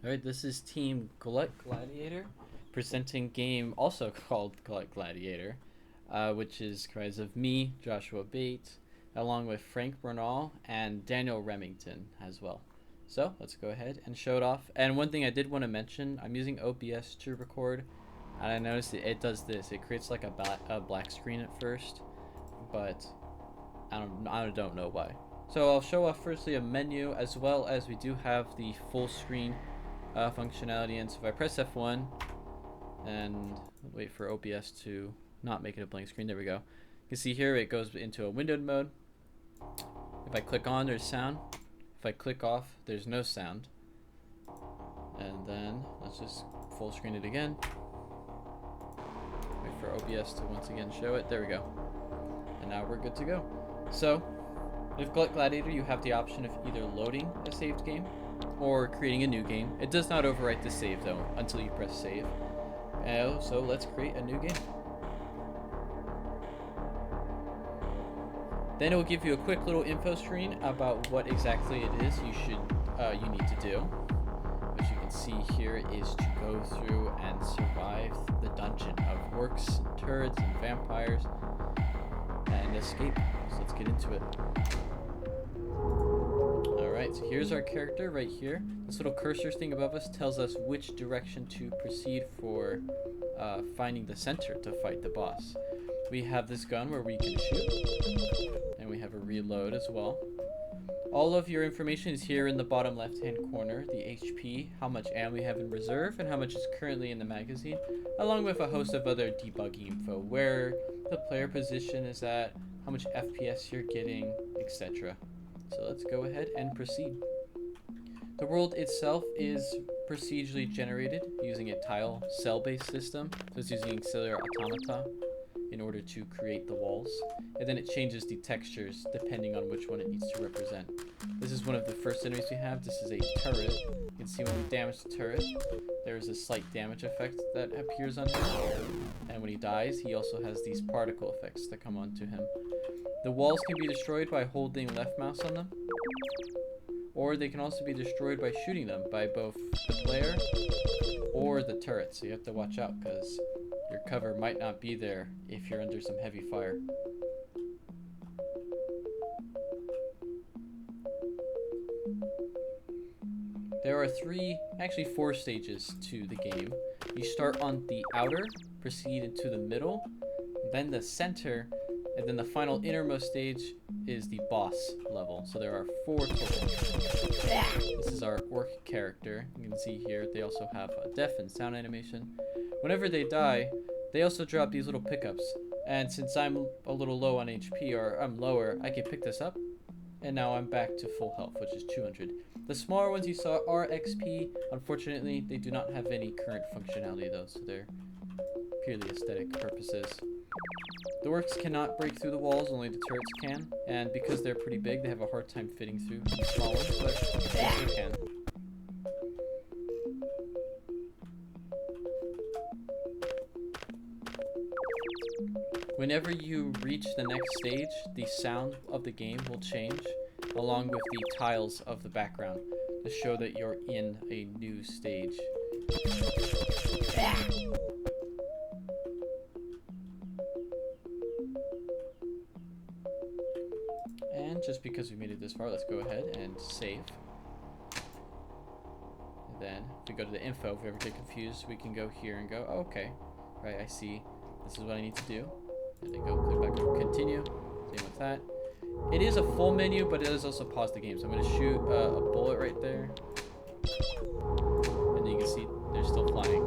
Alright, this is Team GLUT Gladiator, presenting game also called GLUT Gladiator, which is comprised of me, Joshua Bates, along with Frank Bernal and Daniel Remington as well. So let's go ahead and show it off. And one thing I did want to mention, I'm using OBS to record, and I noticed it does this. It creates like a black screen at first, but I don't know why. So I'll show off firstly a menu, as well as we do have the full screen functionality. And so if I press F1 and wait for OBS to not make it a blank screen, there we go. You can see here it goes into a windowed mode. If I click on, there's sound. If I click off, there's no sound. And then let's just full screen it again. Wait for OBS to once again show it. There we go. And now we're good to go. So with GLUT Gladiator, you have the option of either loading a saved game or creating a new game. It does not overwrite the save though until you press save. So let's create a new game. Then it will give you a quick little info screen about what exactly it is you need to do. Which you can see here is to go through and survive the dungeon of orcs, and turrets, and vampires, and escape. So let's get into it. Alright, so here's our character right here. This little cursor thing above us tells us which direction to proceed for finding the center to fight the boss. We have this gun where we can shoot, and we have a reload as well. All of your information is here in the bottom left hand corner. The HP, how much ammo we have in reserve, and how much is currently in the magazine, along with a host of other debugging info, where the player position is at, how much FPS you're getting, etc. So let's go ahead and proceed. The world itself is procedurally generated using a tile cell-based system. So it's using auxiliary automata in order to create the walls. And then it changes the textures depending on which one it needs to represent. This is one of the first enemies we have. This is a turret. You can see when we damage the turret, there is a slight damage effect that appears on him. And when he dies, he also has these particle effects that come onto him. The walls can be destroyed by holding left mouse on them, or they can also be destroyed by shooting them by both the player or the turret. So you have to watch out because your cover might not be there if you're under some heavy fire. There are actually four stages to the game. You start on the outer, proceed into the middle, then the center, and then the final innermost stage is the boss level. So there are four total. This is our orc character. You can see here they also have a death and sound animation. Whenever they die, they also drop these little pickups. And since I'm a little low on HP, or I'm lower, I can pick this up. And now I'm back to full health, which is 200. The smaller ones you saw are XP. Unfortunately, they do not have any current functionality though, so they're purely aesthetic purposes. The orcs cannot break through the walls, only the turrets can. And because they're pretty big, they have a hard time fitting through the small ones, but they can. Whenever you reach the next stage, the sound of the game will change, along with the tiles of the background, to show that you're in a new stage. And just because we made it this far, let's go ahead and save. And then if we go to the info, if we ever get confused, we can go here and go, oh, okay, right, I see. This is what I need to do. There they go, click back over, continue. Same with that. It is a full menu, but it does also pause the game. So I'm going to shoot a bullet right there. And then you can see they're still flying.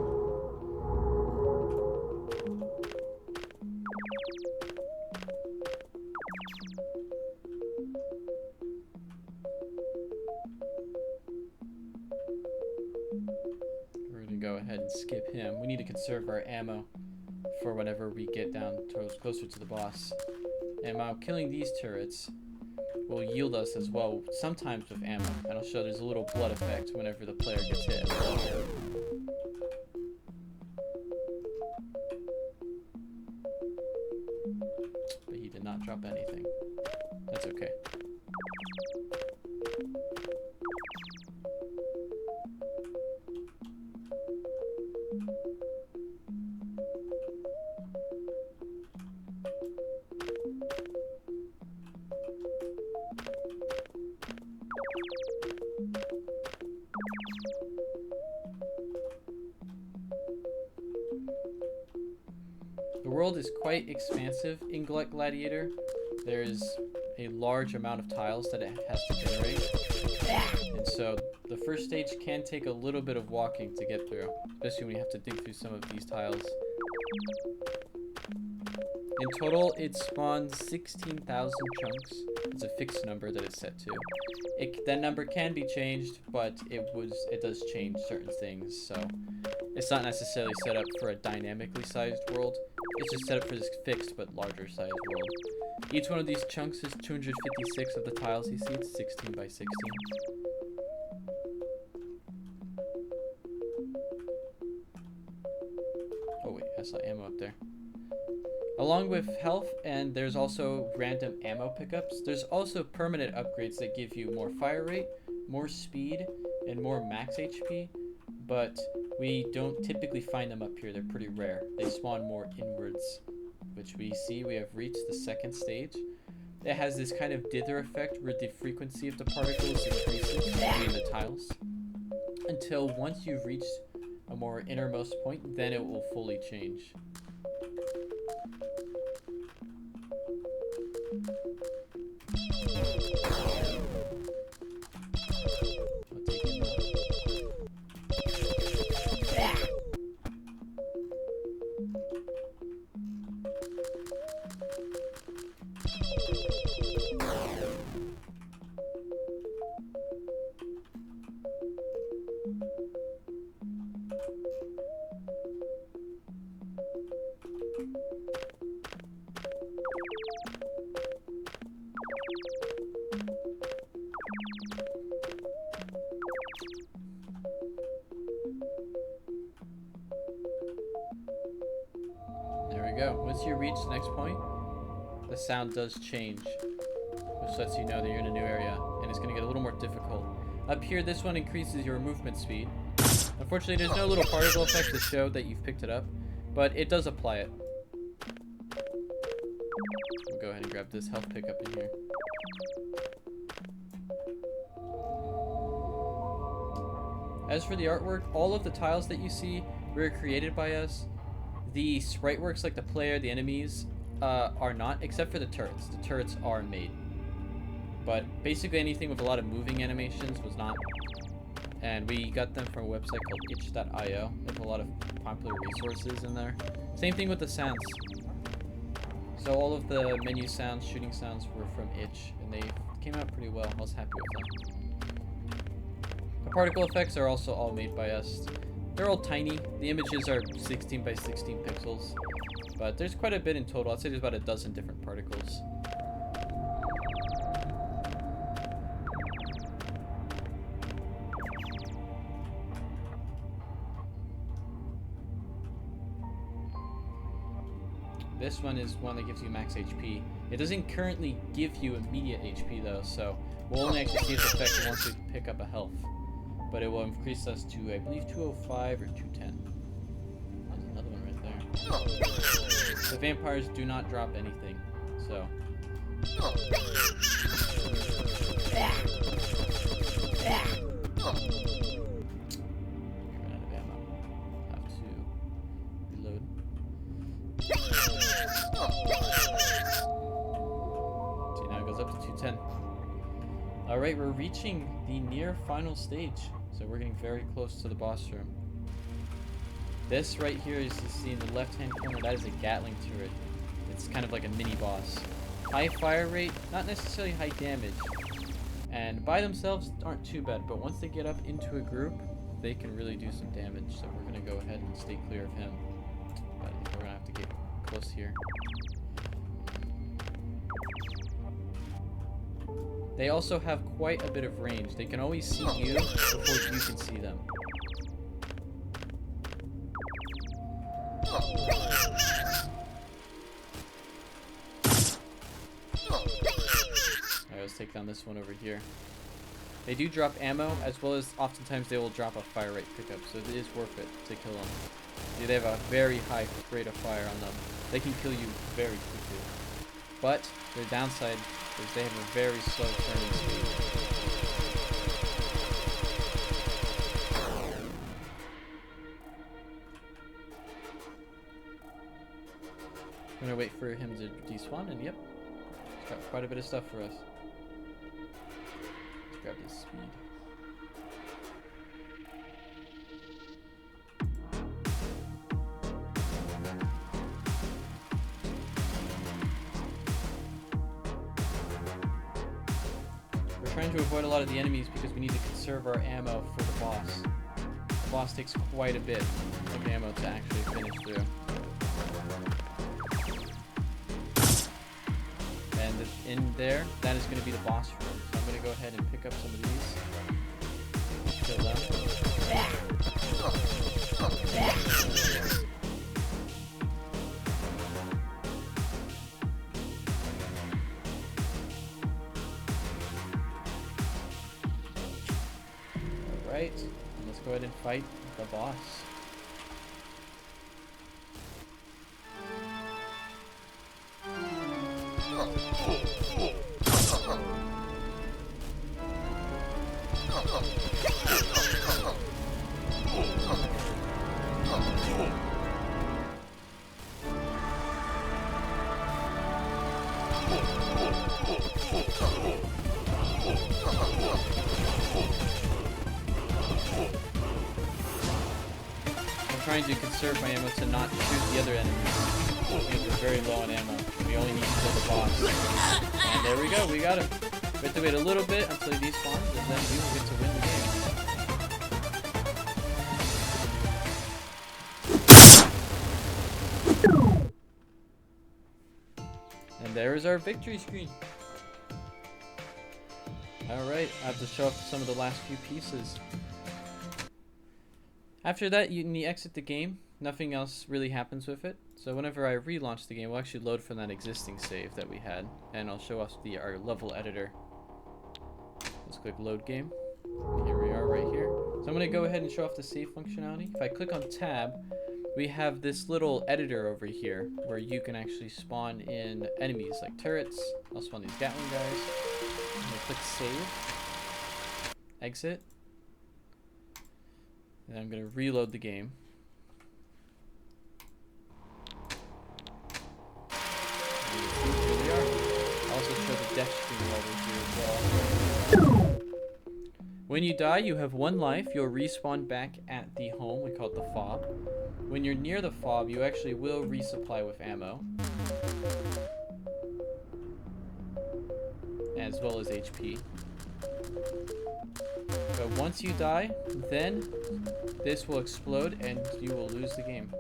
We're going to go ahead and skip him. We need to conserve our ammo for whenever we get down closer to the boss. And while killing these turrets will yield us as well, sometimes with ammo. And I'll show there's a little blood effect whenever the player gets hit. But he did not drop anything. That's okay. world is quite expansive in GLUT Gladiator. There's a large amount of tiles that it has to generate. And so the first stage can take a little bit of walking to get through, especially when you have to dig through some of these tiles. In total, it spawns 16,000 chunks. It's a fixed number that it's set to. That number can be changed, but it does change certain things, so it's not necessarily set up for a dynamically sized world. It's just set up for this fixed but larger sized world. Each one of these chunks is 256 of the tiles you see. It's 16 by 16. Oh wait, I saw ammo up there. Along with health, and there's also random ammo pickups, there's also permanent upgrades that give you more fire rate, more speed, and more max HP, but we don't typically find them up here. They're pretty rare. They spawn more inwards, which we see we have reached the second stage. It has this kind of dither effect where the frequency of the particles increases between the tiles, until once you've reached a more innermost point, then it will fully change. Go. Once you reach the next point, the sound does change, which lets you know that you're in a new area, and it's going to get a little more difficult. Up here, this one increases your movement speed. Unfortunately, there's no little particle effect to show that you've picked it up, but it does apply it. We'll go ahead and grab this health pickup in here. As for the artwork, all of the tiles that you see were created by us. The sprite works, like the player, the enemies, are not, except for the turrets. The turrets are made. But basically anything with a lot of moving animations was not. And we got them from a website called itch.io. They have a lot of popular resources in there. Same thing with the sounds. So all of the menu sounds, shooting sounds were from itch, and they came out pretty well. I was happy with them. The particle effects are also all made by us. They're all tiny. The images are 16 by 16 pixels, but there's quite a bit in total. I'd say there's about a dozen different particles. This one is one that gives you max HP. It doesn't currently give you immediate HP though, so we'll only actually see its effect once we pick up a health. But it will increase us to, I believe, 205 or 210. There's another one right there. The vampires do not drop anything, so. Get rid of ammo. Have to reload. See, now it goes up to 210. Alright, we're reaching the near final stage. So we're getting very close to the boss room. This right here, as you see in the left-hand corner, that is a Gatling turret. It's kind of like a mini-boss. High fire rate, not necessarily high damage. And by themselves, aren't too bad. But once they get up into a group, they can really do some damage. So we're going to go ahead and stay clear of him. But we're going to have to get close here. They also have quite a bit of range. They can always see you before you can see them. Alright, let's take down this one over here. They do drop ammo, as well as oftentimes they will drop a fire rate pickup, so it is worth it to kill them. They have a very high rate of fire on them. They can kill you very quickly. But their downside is they have a very slow turning speed. I'm gonna wait for him to despawn, and yep, he's got quite a bit of stuff for us. Let's grab this speed. We're trying to avoid a lot of the enemies because we need to conserve our ammo for the boss. The boss takes quite a bit of ammo to actually finish through. And in there, that is going to be the boss room. So I'm going to go ahead and pick up some of these. Kill them. Alright, let's go ahead and fight the boss. I'm trying to conserve my ammo to not shoot the other enemies because we're very low on ammo. We only need to kill the boss. And there we go, we got him. We have to wait a little bit until he despawns, and then we will get to win the game. And there is our victory screen. Alright, I have to show off some of the last few pieces. After that, you exit the game. Nothing else really happens with it. So whenever I relaunch the game, we'll actually load from that existing save that we had. And I'll show off our level editor. Let's click load game. And here we are right here. So I'm going to go ahead and show off the save functionality. If I click on tab, we have this little editor over here where you can actually spawn in enemies like turrets. I'll spawn these Gatling guys. I'm going to click save. Exit. And I'm going to reload the game. Here we are. I'll also show the death screen over here as well. When you die, you have 1 life. You'll respawn back at the home. We call it the fob. When you're near the fob, you actually will resupply with ammo. As well as HP. But once you die, then this will explode and you will lose the game.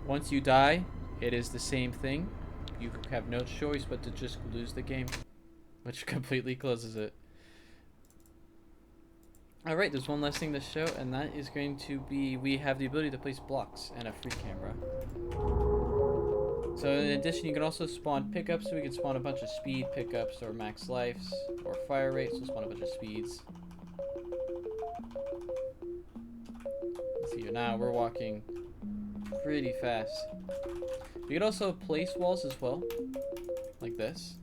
Once you die, it is the same thing. You have no choice but to just lose the game, which completely closes it. Alright, there's one last thing to show, and that is going to be, we have the ability to place blocks and a free camera. So in addition, you can also spawn pickups, so we can spawn a bunch of speed pickups, or max lives, or fire rates, so spawn a bunch of speeds. Let's see here, now we're walking pretty fast. You can also place walls as well, like this.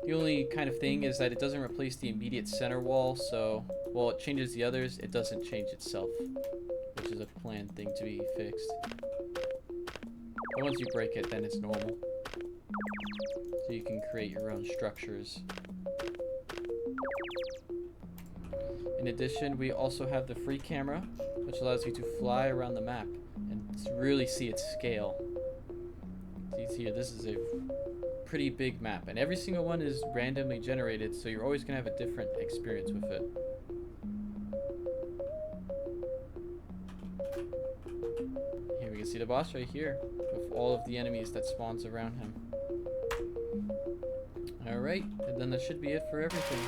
The only kind of thing is that it doesn't replace the immediate center wall, so while it changes the others, it doesn't change itself, which is a planned thing to be fixed. But once you break it, then it's normal. So you can create your own structures. In addition, we also have the free camera, which allows you to fly around the map and really see its scale. See here, this is a pretty big map, and every single one is randomly generated, so you're always going to have a different experience with it. Here we can see the boss right here with all of the enemies that spawns around him. Alright, and then that should be it for everything.